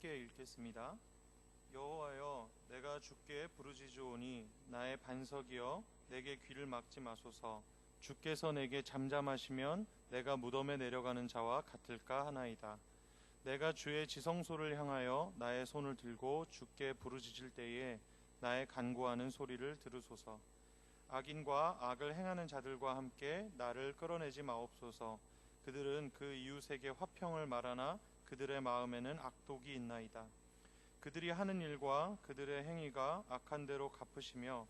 함께 읽겠습니다. 여호와여, 내가 주께 부르짖으오니 나의 반석이여, 내게 귀를 막지 마소서. 주께서 내게 잠잠하시면 내가 무덤에 내려가는 자와 같을까 하나이다. 내가 주의 지성소를 향하여 나의 손을 들고 주께 부르짖을 때에 나의 간구하는 소리를 들으소서. 악인과 악을 행하는 자들과 함께 나를 끌어내지 마옵소서. 그들은 그 이웃에게 화평을 말하나 그들의 마음에는 악독이 있나이다. 그들이 하는 일과 그들의 행위가 악한 대로 갚으시며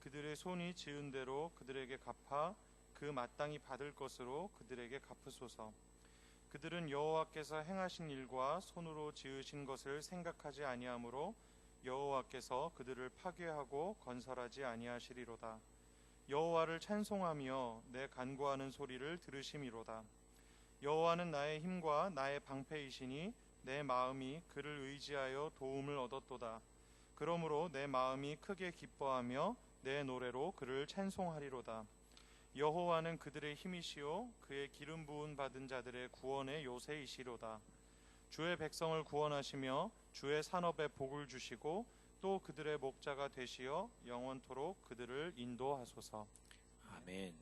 그들의 손이 지은 대로 그들에게 갚아 그 마땅히 받을 것으로 그들에게 갚으소서. 그들은 여호와께서 행하신 일과 손으로 지으신 것을 생각하지 아니하므로 여호와께서 그들을 파괴하고 건설하지 아니하시리로다. 여호와를 찬송하며 내 간구하는 소리를 들으심이로다. 여호와는 나의 힘과 나의 방패이시니 내 마음이 그를 의지하여 도움을 얻었도다. 그러므로 내 마음이 크게 기뻐하며 내 노래로 그를 찬송하리로다. 여호와는 그들의 힘이시요 그의 기름 부은 받은 자들의 구원의 요새이시로다. 주의 백성을 구원하시며 주의 산업에 복을 주시고 또 그들의 목자가 되시어 영원토록 그들을 인도하소서. 아멘.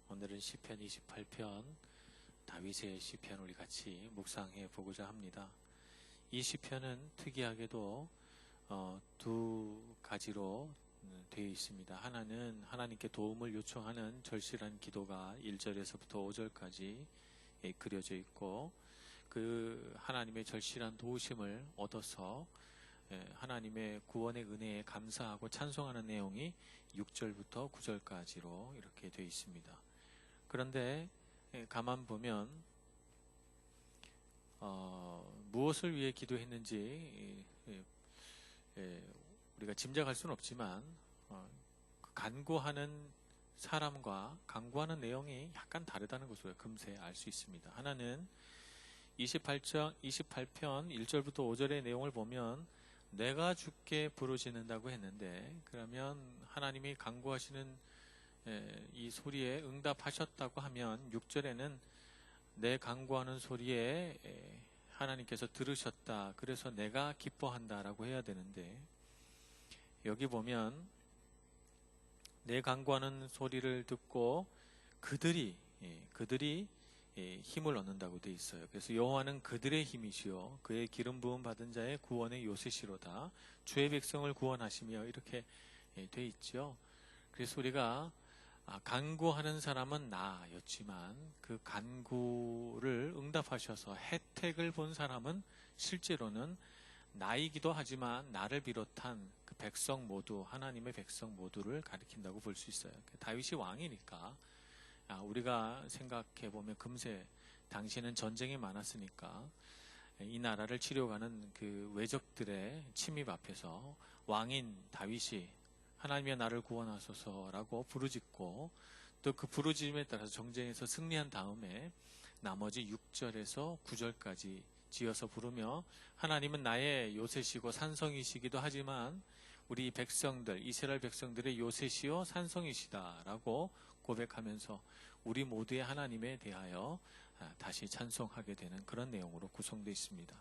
오늘은 시편 28편 다윗의 시편 우리 같이 묵상해 보고자 합니다. 이 시편은 특이하게도 두 가지로 되어 있습니다. 하나는 하나님께 도움을 요청하는 절실한 기도가 1절에서부터 5절까지 그려져 있고, 그 하나님의 절실한 도우심을 얻어서 하나님의 구원의 은혜에 감사하고 찬송하는 내용이 6절부터 9절까지로 이렇게 되어 있습니다. 그런데 가만 보면 무엇을 위해 기도했는지 우리가 짐작할 수는 없지만 간구하는 사람과 간구하는 내용이 약간 다르다는 것을 금세 알 수 있습니다. 하나는 28편 1절부터 5절의 내용을 보면 내가 주께 부르짖는다고 했는데, 그러면 하나님이 간구하시는 이 소리에 응답하셨다고 하면 6절에는 내 간구하는 소리에 하나님께서 들으셨다, 그래서 내가 기뻐한다라고 해야 되는데, 여기 보면 내 간구하는 소리를 듣고 그들이 힘을 얻는다고 되어 있어요. 그래서 여호와는 그들의 힘이시요 그의 기름 부음 받은 자의 구원의 요새시로다. 주의 백성을 구원하시며, 이렇게 되어 있죠. 그래서 우리가 간구하는 사람은 나였지만 그 간구를 응답하셔서 혜택을 본 사람은 실제로는 나이기도 하지만 나를 비롯한 그 백성 모두, 하나님의 백성 모두를 가리킨다고 볼 수 있어요. 다윗이 왕이니까 우리가 생각해 보면 금세 당시에는 전쟁이 많았으니까 이 나라를 치려가는 그 외적들의 침입 앞에서 왕인 다윗이 하나님의 나를 구원하소서라고 부르짖고, 또 그 부르짖음에 따라서 정쟁에서 승리한 다음에 나머지 6절에서 9절까지 지어서 부르며 하나님은 나의 요새시고 산성이시기도 하지만 우리 백성들, 이스라엘 백성들의 요새시요 산성이시다라고 고백하면서 우리 모두의 하나님에 대하여 다시 찬송하게 되는 그런 내용으로 구성되어 있습니다.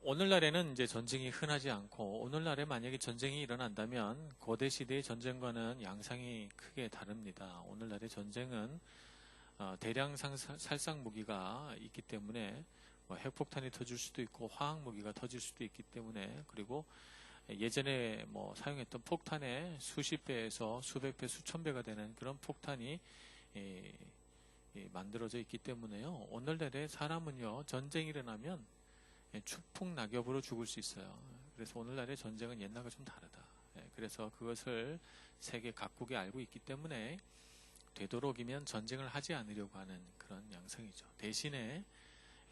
오늘날에는 이제 전쟁이 흔하지 않고, 오늘날에 만약에 전쟁이 일어난다면 고대 시대의 전쟁과는 양상이 크게 다릅니다. 오늘날의 전쟁은 대량 살상 무기가 있기 때문에 핵폭탄이 터질 수도 있고 화학 무기가 터질 수도 있기 때문에, 그리고 예전에 사용했던 폭탄의 수십 배에서 수백 배, 수천 배가 되는 그런 폭탄이 만들어져 있기 때문에요. 오늘날의 사람은요, 전쟁이 일어나면 추풍 낙엽으로 죽을 수 있어요. 그래서 오늘날의 전쟁은 옛날과 좀 다르다. 그래서 그것을 세계 각국이 알고 있기 때문에 되도록이면 전쟁을 하지 않으려고 하는 그런 양상이죠. 대신에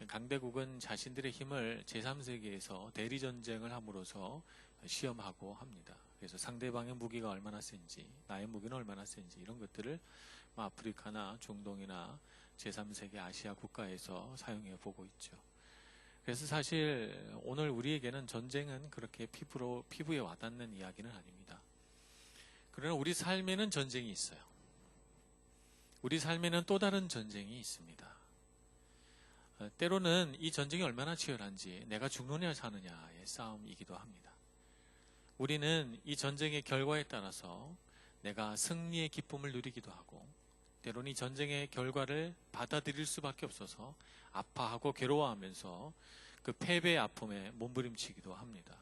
강대국은 자신들의 힘을 제3세계에서 대리전쟁을 함으로써 시험하고 합니다. 그래서 상대방의 무기가 얼마나 센지, 나의 무기는 얼마나 센지, 이런 것들을 아프리카나 중동이나 제3세계 아시아 국가에서 사용해 보고 있죠. 그래서 사실 오늘 우리에게는 전쟁은 그렇게 피부에 와닿는 이야기는 아닙니다. 그러나 우리 삶에는 전쟁이 있어요. 우리 삶에는 또 다른 전쟁이 있습니다. 때로는 이 전쟁이 얼마나 치열한지 내가 죽느냐 사느냐의 싸움이기도 합니다. 우리는 이 전쟁의 결과에 따라서 내가 승리의 기쁨을 누리기도 하고, 때로는 이 전쟁의 결과를 받아들일 수밖에 없어서 아파하고 괴로워하면서 그 패배의 아픔에 몸부림치기도 합니다.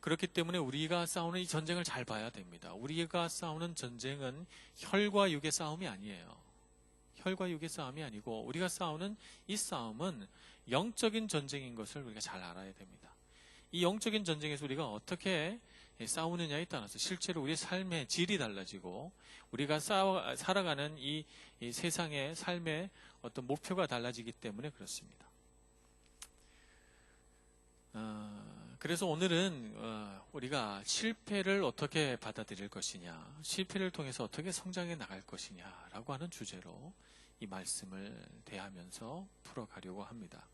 그렇기 때문에 우리가 싸우는 이 전쟁을 잘 봐야 됩니다. 우리가 싸우는 전쟁은 혈과 육의 싸움이 아니에요. 혈과 육의 싸움이 아니고 우리가 싸우는 이 싸움은 영적인 전쟁인 것을 우리가 잘 알아야 됩니다. 이 영적인 전쟁에서 우리가 어떻게 싸우느냐에 따라서 실제로 우리의 삶의 질이 달라지고 우리가 살아가는 이 세상의 삶의 어떤 목표가 달라지기 때문에 그렇습니다. 그래서 오늘은 우리가 실패를 어떻게 받아들일 것이냐, 실패를 통해서 어떻게 성장해 나갈 것이냐라고 하는 주제로 이 말씀을 대하면서 풀어가려고 합니다.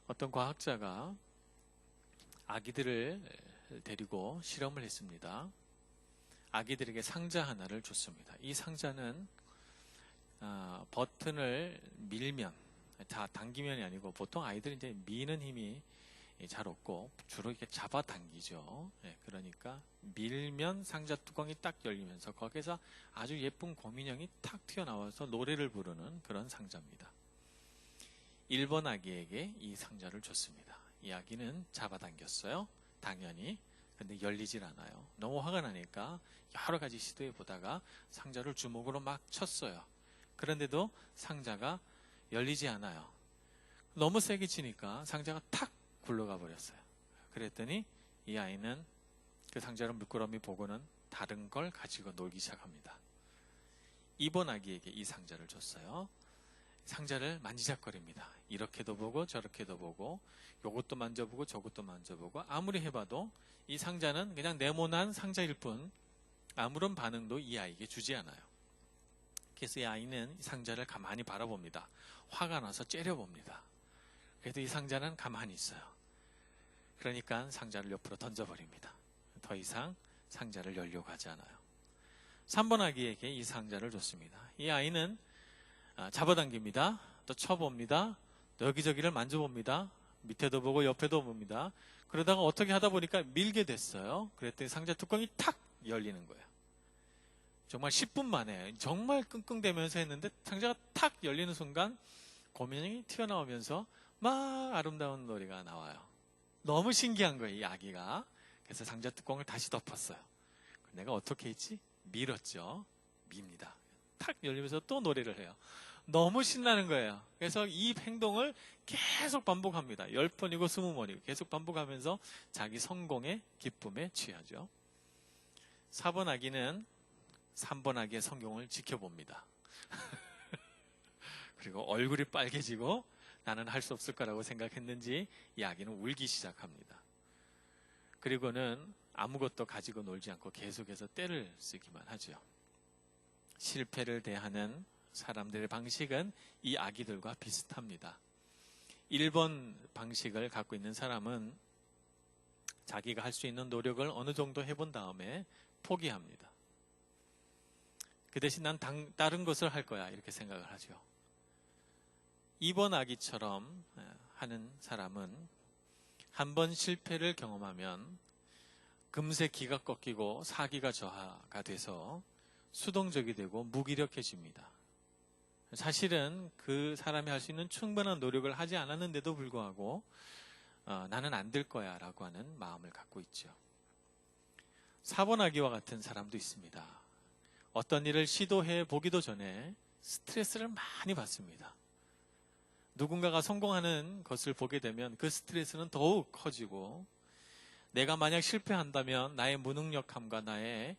어떤 과학자가 아기들을 데리고 실험을 했습니다. 아기들에게 상자 하나를 줬습니다. 이 상자는 버튼을 밀면, 다 당기면이 아니고 보통 아이들은 이제 미는 힘이 잘 없고 주로 이렇게 잡아당기죠. 그러니까 밀면 상자 뚜껑이 딱 열리면서 거기서 아주 예쁜 곰인형이 탁 튀어나와서 노래를 부르는 그런 상자입니다. 1번 아기에게 이 상자를 줬습니다. 이 아기는 잡아당겼어요. 당연히. 근데 열리질 않아요. 너무 화가 나니까 여러 가지 시도해 보다가 상자를 주먹으로 막 쳤어요. 그런데도 상자가 열리지 않아요. 너무 세게 치니까 상자가 탁 굴러가 버렸어요. 그랬더니 이 아이는 그 상자를 물끄러미 보고는 다른 걸 가지고 놀기 시작합니다. 2번 아기에게 이 상자를 줬어요. 상자를 만지작거립니다. 이렇게도 보고 저렇게도 보고 요것도 만져보고 저것도 만져보고 아무리 해봐도 이 상자는 그냥 네모난 상자일 뿐 아무런 반응도 이 아이에게 주지 않아요. 그래서 이 아이는 이 상자를 가만히 바라봅니다. 화가 나서 째려봅니다. 그래도 이 상자는 가만히 있어요. 그러니까 상자를 옆으로 던져버립니다. 더 이상 상자를 열려고 하지 않아요. 3번 아기에게 이 상자를 줬습니다. 이 아이는 잡아당깁니다. 또 쳐봅니다. 또 여기저기를 만져봅니다. 밑에도 보고 옆에도 봅니다. 그러다가 어떻게 하다 보니까 밀게 됐어요. 그랬더니 상자 뚜껑이 탁 열리는 거예요. 정말 10분 만에 정말 끙끙대면서 했는데 상자가 탁 열리는 순간 곰인형이 튀어나오면서 막 아름다운 노래가 나와요. 너무 신기한 거예요, 이 아기가. 그래서 상자 뚜껑을 다시 덮었어요. 내가 어떻게 했지? 밀었죠. 밉니다. 탁 열리면서 또 노래를 해요. 너무 신나는 거예요. 그래서 이 행동을 계속 반복합니다. 10번이고 20번이고 계속 반복하면서 자기 성공의 기쁨에 취하죠. 4번 아기는 3번 아기의 성공을 지켜봅니다. 그리고 얼굴이 빨개지고 나는 할 수 없을 거라고 생각했는지 이 아기는 울기 시작합니다. 그리고는 아무것도 가지고 놀지 않고 계속해서 떼를 쓰기만 하죠. 실패를 대하는 사람들의 방식은 이 아기들과 비슷합니다. 1번 방식을 갖고 있는 사람은 자기가 할 수 있는 노력을 어느 정도 해본 다음에 포기합니다. 그 대신 난 다른 것을 할 거야 이렇게 생각을 하죠. 2번 아기처럼 하는 사람은 한 번 실패를 경험하면 금세 기가 꺾이고 사기가 저하가 돼서 수동적이 되고 무기력해집니다. 사실은 그 사람이 할 수 있는 충분한 노력을 하지 않았는데도 불구하고 나는 안 될 거야 라고 하는 마음을 갖고 있죠. 4번 아기와 같은 사람도 있습니다. 어떤 일을 시도해 보기도 전에 스트레스를 많이 받습니다. 누군가가 성공하는 것을 보게 되면 그 스트레스는 더욱 커지고 내가 만약 실패한다면 나의 무능력함과 나의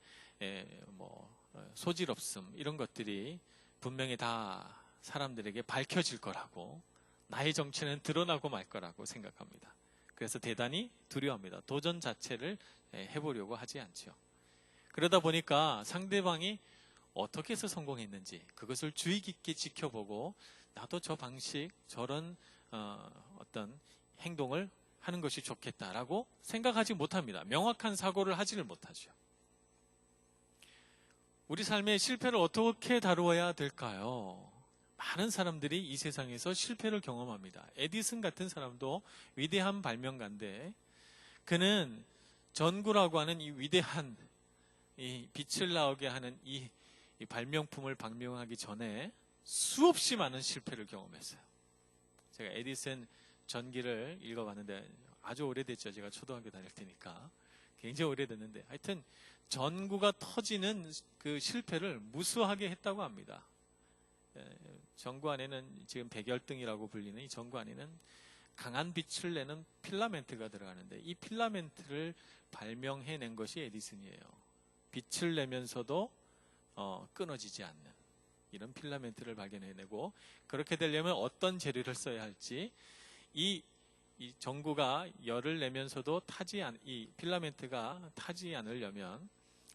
소질없음 이런 것들이 분명히 다 사람들에게 밝혀질 거라고 나의 정체는 드러나고 말 거라고 생각합니다. 그래서 대단히 두려워합니다. 도전 자체를 해보려고 하지 않죠. 그러다 보니까 상대방이 어떻게 해서 성공했는지 그것을 주의 깊게 지켜보고 나도 저 방식 저런 어떤 행동을 하는 것이 좋겠다라고 생각하지 못합니다. 명확한 사고를 하지를 못하죠. 우리 삶의 실패를 어떻게 다루어야 될까요? 많은 사람들이 이 세상에서 실패를 경험합니다. 에디슨 같은 사람도 위대한 발명가인데 그는 전구라고 하는 이 위대한 이 빛을 나오게 하는 이 발명품을 발명하기 전에 수없이 많은 실패를 경험했어요. 제가 에디슨 전기를 읽어봤는데 아주 오래됐죠. 제가 초등학교 다닐 때니까. 굉장히 오래됐는데 하여튼 전구가 터지는 그 실패를 무수하게 했다고 합니다. 전구 안에는 지금 백열등이라고 불리는 이 전구 안에는 강한 빛을 내는 필라멘트가 들어가는데 이 필라멘트를 발명해낸 것이 에디슨이에요. 빛을 내면서도 끊어지지 않는 이런 필라멘트를 발견해내고 그렇게 되려면 어떤 재료를 써야 할지 이 전구가 열을 내면서도 이 필라멘트가 타지 않으려면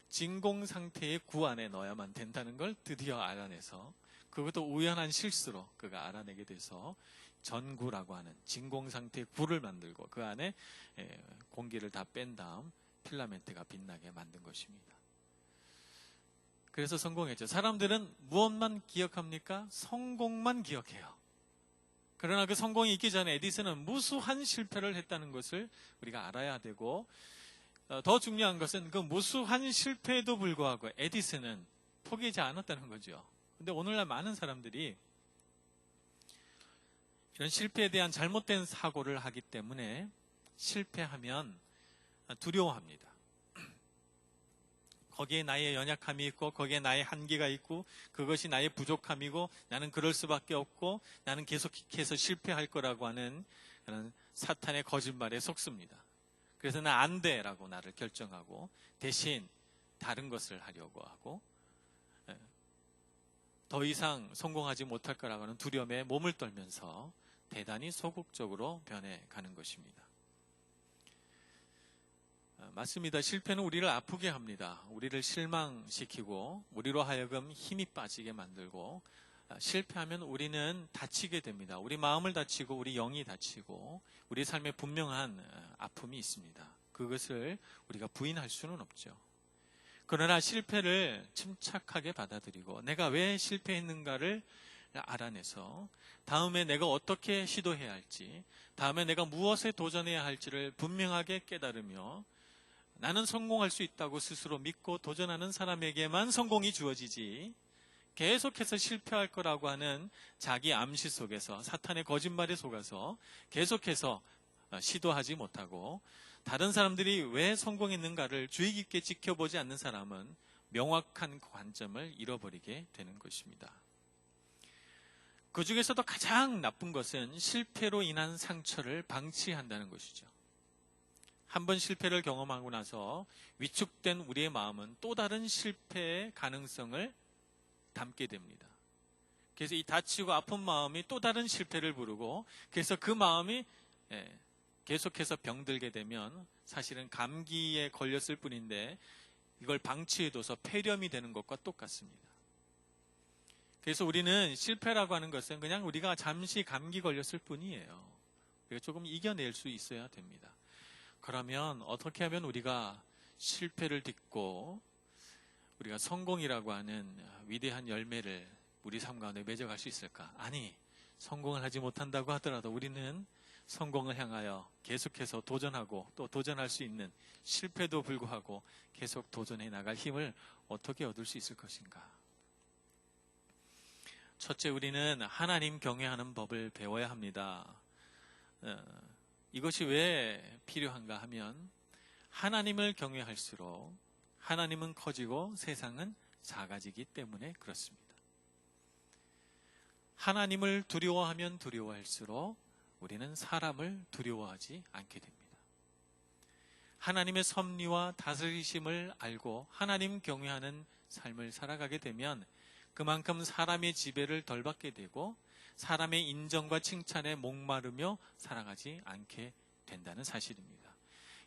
진공 상태의 구 안에 넣어야만 된다는 걸 드디어 알아내서 그것도 우연한 실수로 그가 알아내게 돼서 전구라고 하는 진공 상태의 구를 만들고 그 안에 공기를 다 뺀 다음 필라멘트가 빛나게 만든 것입니다. 그래서 성공했죠. 사람들은 무엇만 기억합니까? 성공만 기억해요. 그러나 그 성공이 있기 전에 에디슨은 무수한 실패를 했다는 것을 우리가 알아야 되고 더 중요한 것은 그 무수한 실패에도 불구하고 에디슨은 포기하지 않았다는 거죠. 근데 오늘날 많은 사람들이 이런 실패에 대한 잘못된 사고를 하기 때문에 실패하면 두려워합니다. 거기에 나의 연약함이 있고 거기에 나의 한계가 있고 그것이 나의 부족함이고 나는 그럴 수밖에 없고 나는 계속해서 실패할 거라고 하는 그런 사탄의 거짓말에 속습니다. 그래서 나 안 돼라고 나를 결정하고 대신 다른 것을 하려고 하고 더 이상 성공하지 못할 거라고 하는 두려움에 몸을 떨면서 대단히 소극적으로 변해가는 것입니다. 맞습니다. 실패는 우리를 아프게 합니다. 우리를 실망시키고 우리로 하여금 힘이 빠지게 만들고 실패하면 우리는 다치게 됩니다. 우리 마음을 다치고 우리 영이 다치고 우리 삶에 분명한 아픔이 있습니다. 그것을 우리가 부인할 수는 없죠. 그러나 실패를 침착하게 받아들이고 내가 왜 실패했는가를 알아내서 다음에 내가 어떻게 시도해야 할지 다음에 내가 무엇에 도전해야 할지를 분명하게 깨달으며 나는 성공할 수 있다고 스스로 믿고 도전하는 사람에게만 성공이 주어지지 계속해서 실패할 거라고 하는 자기 암시 속에서 사탄의 거짓말에 속아서 계속해서 시도하지 못하고 다른 사람들이 왜 성공했는가를 주의 깊게 지켜보지 않는 사람은 명확한 관점을 잃어버리게 되는 것입니다. 그 중에서도 가장 나쁜 것은 실패로 인한 상처를 방치한다는 것이죠. 한번 실패를 경험하고 나서 위축된 우리의 마음은 또 다른 실패의 가능성을 담게 됩니다. 그래서 이 다치고 아픈 마음이 또 다른 실패를 부르고 그래서 그 마음이 계속해서 병들게 되면 사실은 감기에 걸렸을 뿐인데 이걸 방치해둬서 폐렴이 되는 것과 똑같습니다. 그래서 우리는 실패라고 하는 것은 그냥 우리가 잠시 감기 걸렸을 뿐이에요. 우리가 조금 이겨낼 수 있어야 됩니다. 그러면 어떻게 하면 우리가 실패를 딛고 우리가 성공이라고 하는 위대한 열매를 우리 삶 가운데 맺어갈 수 있을까? 아니, 성공을 하지 못한다고 하더라도 우리는 성공을 향하여 계속해서 도전하고 또 도전할 수 있는 실패도 불구하고 계속 도전해 나갈 힘을 어떻게 얻을 수 있을 것인가? 첫째, 우리는 하나님 경외하는 법을 배워야 합니다. 이것이 왜 필요한가 하면 하나님을 경외할수록 하나님은 커지고 세상은 작아지기 때문에 그렇습니다. 하나님을 두려워하면 두려워할수록 우리는 사람을 두려워하지 않게 됩니다. 하나님의 섭리와 다스리심을 알고 하나님 경외하는 삶을 살아가게 되면 그만큼 사람의 지배를 덜 받게 되고 사람의 인정과 칭찬에 목마르며 살아가지 않게 된다는 사실입니다.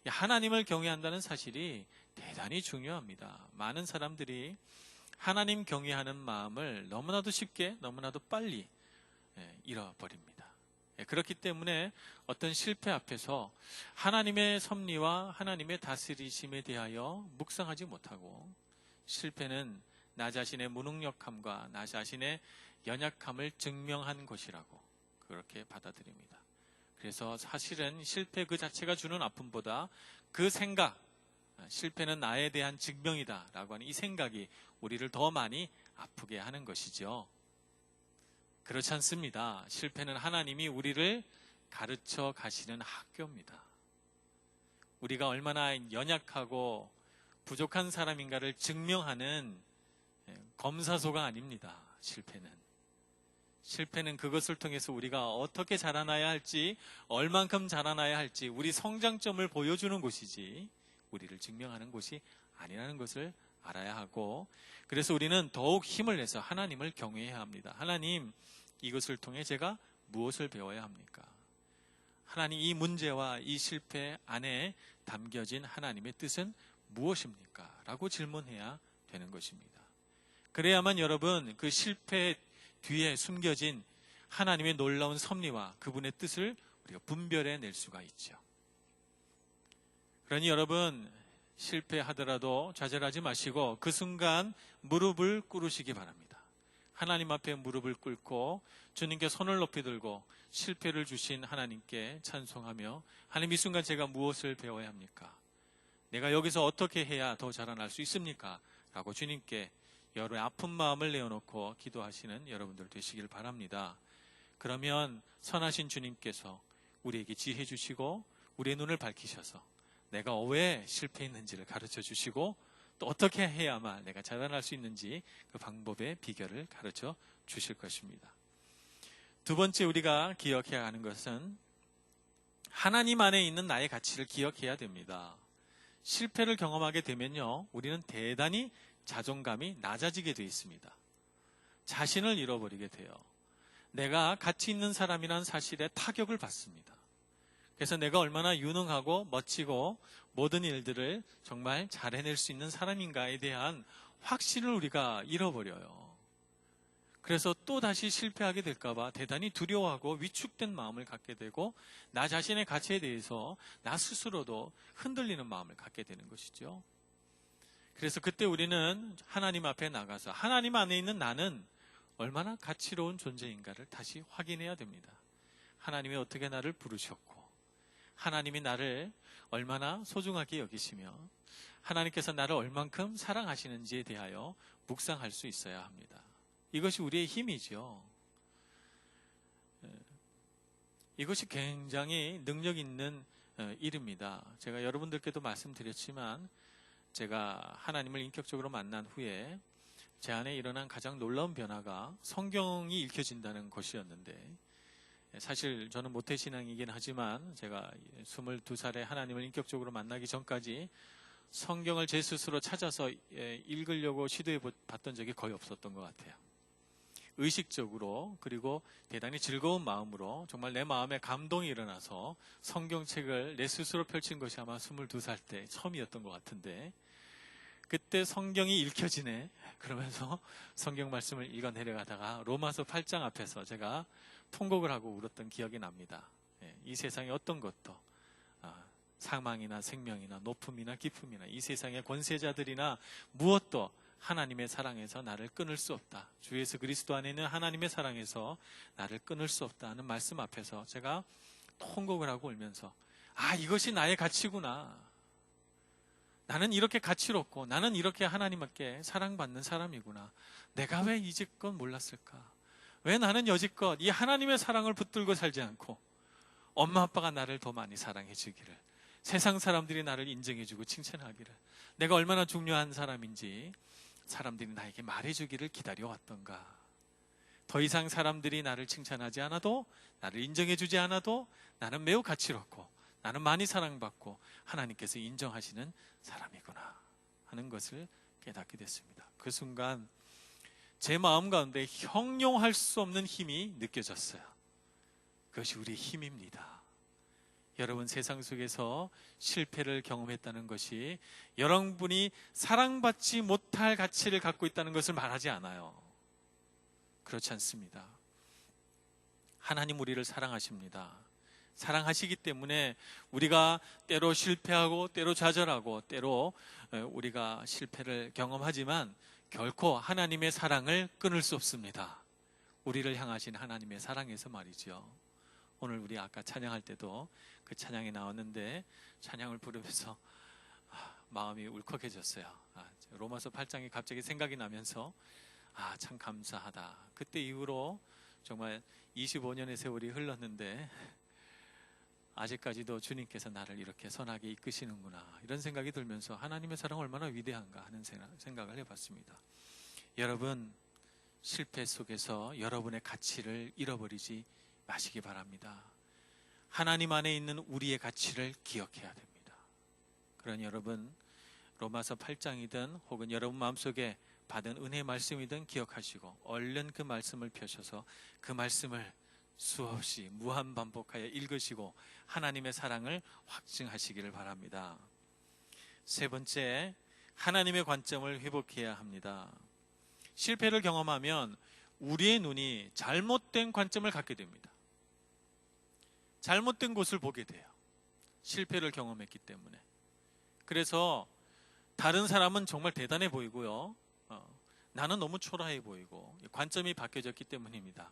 하나님을 경외한다는 사실이 대단히 중요합니다. 많은 사람들이 하나님 경외하는 마음을 너무나도 쉽게 너무나도 빨리 잃어버립니다. 그렇기 때문에 어떤 실패 앞에서 하나님의 섭리와 하나님의 다스리심에 대하여 묵상하지 못하고 실패는 나 자신의 무능력함과 나 자신의 연약함을 증명한 것이라고 그렇게 받아들입니다. 그래서 사실은 실패 그 자체가 주는 아픔보다 그 생각, 실패는 나에 대한 증명이다 라고 하는 이 생각이 우리를 더 많이 아프게 하는 것이죠. 그렇지 않습니다. 실패는 하나님이 우리를 가르쳐 가시는 학교입니다. 우리가 얼마나 연약하고 부족한 사람인가를 증명하는 검사소가 아닙니다. 실패는 그것을 통해서 우리가 어떻게 자라나야 할지, 얼만큼 자라나야 할지 우리 성장점을 보여주는 곳이지 우리를 증명하는 곳이 아니라는 것을 알아야 하고, 그래서 우리는 더욱 힘을 내서 하나님을 경외해야 합니다. 하나님, 이것을 통해 제가 무엇을 배워야 합니까? 하나님, 이 문제와 이 실패 안에 담겨진 하나님의 뜻은 무엇입니까? 라고 질문해야 되는 것입니다. 그래야만 여러분, 그 실패 뒤에 숨겨진 하나님의 놀라운 섭리와 그분의 뜻을 우리가 분별해 낼 수가 있죠. 그러니 여러분, 실패하더라도 좌절하지 마시고 그 순간 무릎을 꿇으시기 바랍니다. 하나님 앞에 무릎을 꿇고 주님께 손을 높이 들고 실패를 주신 하나님께 찬송하며, 하나님, 이 순간 제가 무엇을 배워야 합니까? 내가 여기서 어떻게 해야 더 자라날 수 있습니까? 라고 주님께 여러분의 아픈 마음을 내어놓고 기도하시는 여러분들 되시길 바랍니다. 그러면 선하신 주님께서 우리에게 지혜 주시고 우리의 눈을 밝히셔서 내가 왜 실패했는지를 가르쳐 주시고, 또 어떻게 해야만 내가 자라날 수 있는지 그 방법의 비결을 가르쳐 주실 것입니다. 두 번째 우리가 기억해야 하는 것은 하나님 안에 있는 나의 가치를 기억해야 됩니다. 실패를 경험하게 되면요, 우리는 대단히 자존감이 낮아지게 되어 있습니다. 자신을 잃어버리게 돼요. 내가 가치 있는 사람이라는 사실에 타격을 받습니다. 그래서 내가 얼마나 유능하고 멋지고 모든 일들을 정말 잘 해낼 수 있는 사람인가에 대한 확신을 우리가 잃어버려요. 그래서 또 다시 실패하게 될까봐 대단히 두려워하고 위축된 마음을 갖게 되고, 나 자신의 가치에 대해서 나 스스로도 흔들리는 마음을 갖게 되는 것이죠. 그래서 그때 우리는 하나님 앞에 나가서 하나님 안에 있는 나는 얼마나 가치로운 존재인가를 다시 확인해야 됩니다. 하나님이 어떻게 나를 부르셨고, 하나님이 나를 얼마나 소중하게 여기시며 하나님께서 나를 얼만큼 사랑하시는지에 대하여 묵상할 수 있어야 합니다. 이것이 우리의 힘이죠. 이것이 굉장히 능력 있는 일입니다. 제가 여러분들께도 말씀드렸지만, 제가 하나님을 인격적으로 만난 후에 제 안에 일어난 가장 놀라운 변화가 성경이 읽혀진다는 것이었는데, 사실 저는 모태신앙이긴 하지만 제가 22살에 하나님을 인격적으로 만나기 전까지 성경을 제 스스로 찾아서 읽으려고 시도해 봤던 적이 거의 없었던 것 같아요. 의식적으로, 그리고 대단히 즐거운 마음으로 정말 내 마음에 감동이 일어나서 성경책을 내 스스로 펼친 것이 아마 22살 때 처음이었던 것 같은데, 그때 성경이 읽혀지네 그러면서 성경 말씀을 읽어 내려가다가 로마서 8장 앞에서 제가 통곡을 하고 울었던 기억이 납니다. 이 세상의 어떤 것도 사망이나 생명이나 높음이나 깊음이나 이 세상의 권세자들이나 무엇도 하나님의 사랑에서 나를 끊을 수 없다. 주 예수 그리스도 안에 있는 하나님의 사랑에서 나를 끊을 수 없다 하는 말씀 앞에서 제가 통곡을 하고 울면서, 이것이 나의 가치구나. 나는 이렇게 가치롭고 나는 이렇게 하나님께 사랑받는 사람이구나. 내가 왜 이제껏 몰랐을까? 왜 나는 여지껏 이 하나님의 사랑을 붙들고 살지 않고 엄마 아빠가 나를 더 많이 사랑해 주기를, 세상 사람들이 나를 인정해 주고 칭찬하기를, 내가 얼마나 중요한 사람인지 사람들이 나에게 말해주기를 기다려왔던가. 더 이상 사람들이 나를 칭찬하지 않아도, 나를 인정해 주지 않아도 나는 매우 가치롭고 나는 많이 사랑받고 하나님께서 인정하시는 사람이구나 하는 것을 깨닫게 됐습니다. 그 순간 제 마음 가운데 형용할 수 없는 힘이 느껴졌어요. 그것이 우리의 힘입니다. 여러분, 세상 속에서 실패를 경험했다는 것이 여러분이 사랑받지 못할 가치를 갖고 있다는 것을 말하지 않아요. 그렇지 않습니다. 하나님 우리를 사랑하십니다. 사랑하시기 때문에 우리가 때로 실패하고 때로 좌절하고 때로 우리가 실패를 경험하지만 결코 하나님의 사랑을 끊을 수 없습니다. 우리를 향하신 하나님의 사랑에서 말이죠. 오늘 우리 아까 찬양할 때도 그 찬양이 나왔는데 찬양을 부르면서 마음이 울컥해졌어요. 로마서 8장이 갑자기 생각이 나면서 참 감사하다. 그때 이후로 정말 25년의 세월이 흘렀는데 아직까지도 주님께서 나를 이렇게 선하게 이끄시는구나, 이런 생각이 들면서 하나님의 사랑 얼마나 위대한가 하는 생각을 해봤습니다. 여러분, 실패 속에서 여러분의 가치를 잃어버리지 마시기 바랍니다. 하나님 안에 있는 우리의 가치를 기억해야 됩니다. 그러니 여러분, 로마서 8장이든 혹은 여러분 마음속에 받은 은혜의 말씀이든 기억하시고 얼른 그 말씀을 펴셔서 그 말씀을 수없이 무한 반복하여 읽으시고 하나님의 사랑을 확증하시기를 바랍니다. 세 번째, 하나님의 관점을 회복해야 합니다. 실패를 경험하면 우리의 눈이 잘못된 관점을 갖게 됩니다. 잘못된 곳을 보게 돼요. 실패를 경험했기 때문에. 그래서 다른 사람은 정말 대단해 보이고요, 나는 너무 초라해 보이고, 관점이 바뀌어졌기 때문입니다.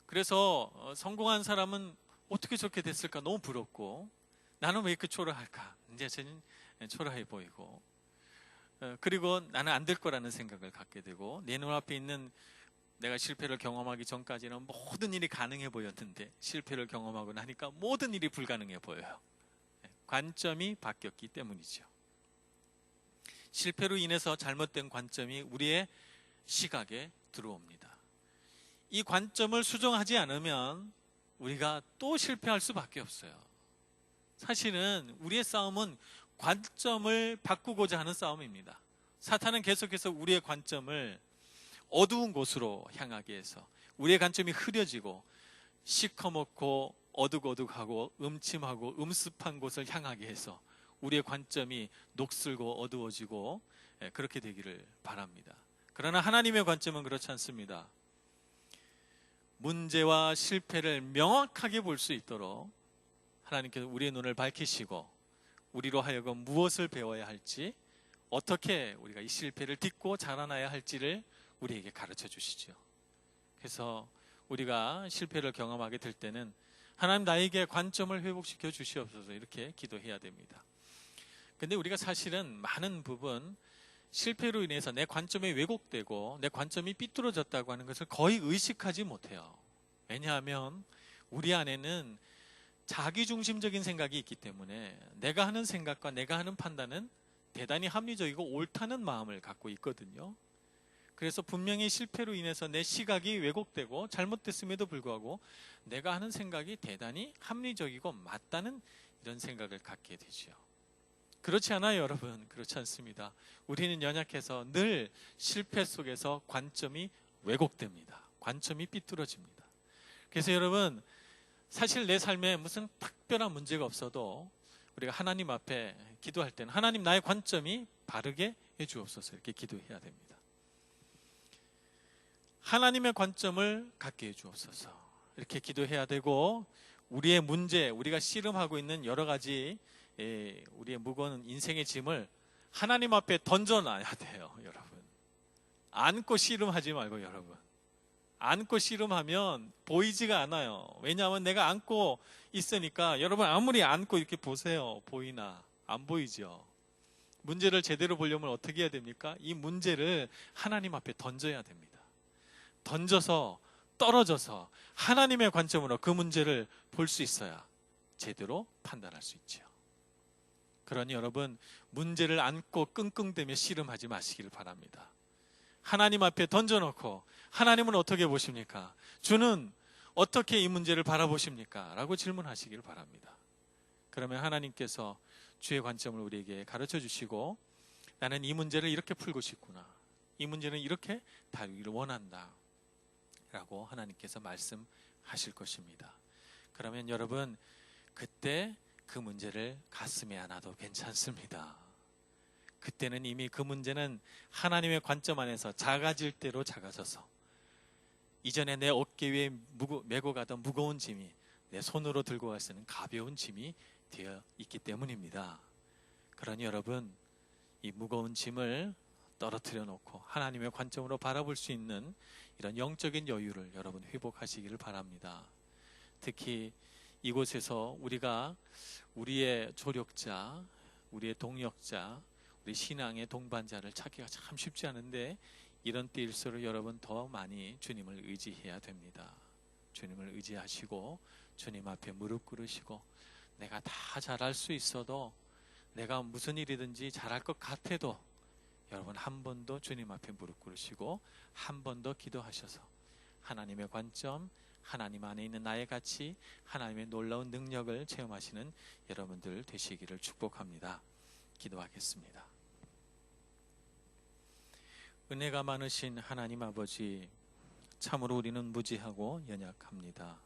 그래서 성공한 사람은 어떻게 저렇게 됐을까 너무 부럽고, 나는 왜 이렇게 초라할까, 이제 저는 초라해 보이고, 그리고 나는 안 될 거라는 생각을 갖게 되고, 내 눈앞에 있는 내가 실패를 경험하기 전까지는 모든 일이 가능해 보였는데 실패를 경험하고 나니까 모든 일이 불가능해 보여요. 관점이 바뀌었기 때문이죠. 실패로 인해서 잘못된 관점이 우리의 시각에 들어옵니다. 이 관점을 수정하지 않으면 우리가 또 실패할 수밖에 없어요. 사실은 우리의 싸움은 관점을 바꾸고자 하는 싸움입니다. 사탄은 계속해서 우리의 관점을 어두운 곳으로 향하게 해서 우리의 관점이 흐려지고 시커멓고 어둑어둑하고 음침하고 음습한 곳을 향하게 해서 우리의 관점이 녹슬고 어두워지고 그렇게 되기를 바랍니다. 그러나 하나님의 관점은 그렇지 않습니다. 문제와 실패를 명확하게 볼 수 있도록 하나님께서 우리의 눈을 밝히시고 우리로 하여금 무엇을 배워야 할지, 어떻게 우리가 이 실패를 딛고 자라나야 할지를 우리에게 가르쳐 주시죠. 그래서 우리가 실패를 경험하게 될 때는 하나님, 나에게 관점을 회복시켜 주시옵소서, 이렇게 기도해야 됩니다. 근데 우리가 사실은 많은 부분 실패로 인해서 내 관점이 왜곡되고 내 관점이 삐뚤어졌다고 하는 것을 거의 의식하지 못해요. 왜냐하면 우리 안에는 자기중심적인 생각이 있기 때문에 내가 하는 생각과 내가 하는 판단은 대단히 합리적이고 옳다는 마음을 갖고 있거든요. 그래서 분명히 실패로 인해서 내 시각이 왜곡되고 잘못됐음에도 불구하고 내가 하는 생각이 대단히 합리적이고 맞다는 이런 생각을 갖게 되죠. 그렇지 않아요, 여러분. 그렇지 않습니다. 우리는 연약해서 늘 실패 속에서 관점이 왜곡됩니다. 관점이 삐뚤어집니다. 그래서 여러분, 사실 내 삶에 무슨 특별한 문제가 없어도 우리가 하나님 앞에 기도할 때는 하나님, 나의 관점이 바르게 해주옵소서, 이렇게 기도해야 됩니다. 하나님의 관점을 갖게 해주옵소서, 이렇게 기도해야 되고, 우리의 문제, 우리가 씨름하고 있는 여러 가지 우리의 무거운 인생의 짐을 하나님 앞에 던져놔야 돼요. 여러분, 안고 씨름하지 말고, 여러분, 안고 씨름하면 보이지가 않아요. 왜냐하면 내가 안고 있으니까. 여러분, 아무리 안고 이렇게 보세요, 보이나? 안 보이죠. 문제를 제대로 보려면 어떻게 해야 됩니까? 이 문제를 하나님 앞에 던져야 됩니다. 던져서 떨어져서 하나님의 관점으로 그 문제를 볼 수 있어야 제대로 판단할 수 있죠. 그러니 여러분, 문제를 안고 끙끙대며 씨름하지 마시길 바랍니다. 하나님 앞에 던져놓고 하나님은 어떻게 보십니까? 주는 어떻게 이 문제를 바라보십니까? 라고 질문하시길 바랍니다. 그러면 하나님께서 주의 관점을 우리에게 가르쳐 주시고, 나는 이 문제를 이렇게 풀고 싶구나, 이 문제는 이렇게 다루기를 원한다 라고 하나님께서 말씀하실 것입니다. 그러면 여러분, 그때 그 문제를 가슴에 안아도 괜찮습니다. 그때는 이미 그 문제는 하나님의 관점 안에서 작아질 대로 작아져서 이전에 내 어깨 위에 메고 가던 무거운 짐이 내 손으로 들고 갈 수 있는 가벼운 짐이 되어 있기 때문입니다. 그러니 여러분, 이 무거운 짐을 떨어뜨려 놓고 하나님의 관점으로 바라볼 수 있는 이런 영적인 여유를 여러분 회복하시기를 바랍니다. 특히 이곳에서 우리가 우리의 조력자, 우리의 동역자, 우리 신앙의 동반자를 찾기가 참 쉽지 않은데 이런 때일수록 여러분 더 많이 주님을 의지해야 됩니다. 주님을 의지하시고 주님 앞에 무릎 꿇으시고 내가 다 잘할 수 있어도 내가 무슨 일이든지 잘할 것 같아도 여러분 한 번 더 주님 앞에 무릎 꿇으시고 한 번 더 기도하셔서 하나님의 관점, 하나님 안에 있는 나의 가치, 하나님의 놀라운 능력을 체험하시는 여러분들 되시기를 축복합니다. 기도하겠습니다. 은혜가 많으신 하나님 아버지, 참으로 우리는 무지하고 연약합니다.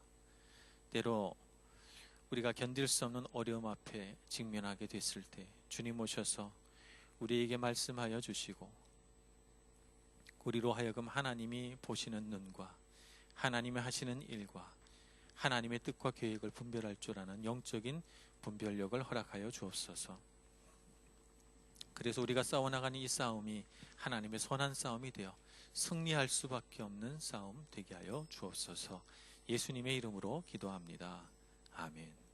때로 우리가 견딜 수 없는 어려움 앞에 직면하게 됐을 때 주님 오셔서 우리에게 말씀하여 주시고 우리로 하여금 하나님이 보시는 눈과 하나님이 하시는 일과 하나님의 뜻과 계획을 분별할 줄 아는 영적인 분별력을 허락하여 주옵소서. 그래서 우리가 싸워나가는 이 싸움이 하나님의 선한 싸움이 되어 승리할 수밖에 없는 싸움 되게 하여 주옵소서. 예수님의 이름으로 기도합니다. 아멘.